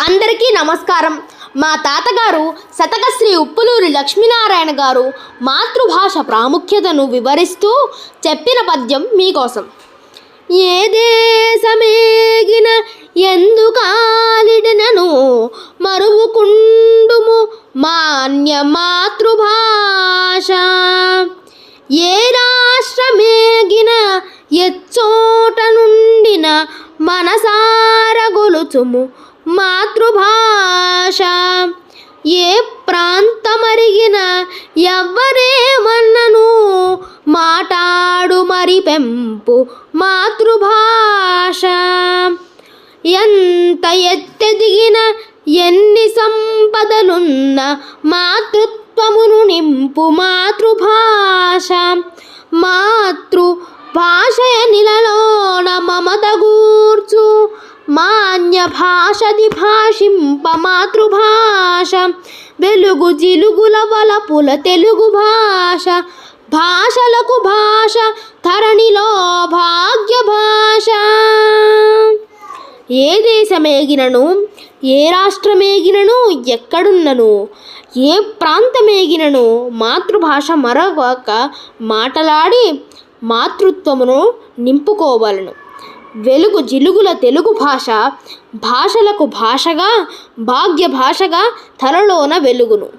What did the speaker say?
అందరికీ నమస్కారం. మా తాతగారు శతకశ్రీ ఉప్పులూరి లక్ష్మీనారాయణ గారు మాతృభాష ప్రాముఖ్యతను వివరిస్తూ చెప్పిన పద్యం మీకోసం. ఏ దేశమేగిన ఎందుకాలిడనను మరువుకుండుము మాన్య మాతృభాష. ఏ రాష్ట్రమేగిన ఎచ్చోట నుండిన మనసార గొలుచుము మాతృభాష. ఏ ప్రాంతమరిగిన ఎవ్వరేమన్నను మాటాడు మరి పెంపు మాతృభాష. ఎంత ఎత్తెదిగిన ఎన్ని సంపదలున్న మాతృత్వమును నింపు మాతృభాష. మాతృభాషయ నిలలోన మమత గూర్చు మాన్య భాషది భాషింప మాతృభాష. వెలుగు జిలుగుల వలపుల తెలుగు భాష. భాషలకు భాష ధరణిలో భాగ్య భాష. ఏ దేశమేగినను ఏ రాష్ట్రమేగినను ఎక్కడున్నను ఏ ప్రాంతమేగినను మాతృభాష మరొక మాటలాడి మాతృత్వమును నింపుకోవలను. వెలుగు జిలుగుల తెలుగు భాష భాషలకు భాషగా భాగ్య భాషగా ధరలోన వెలుగును.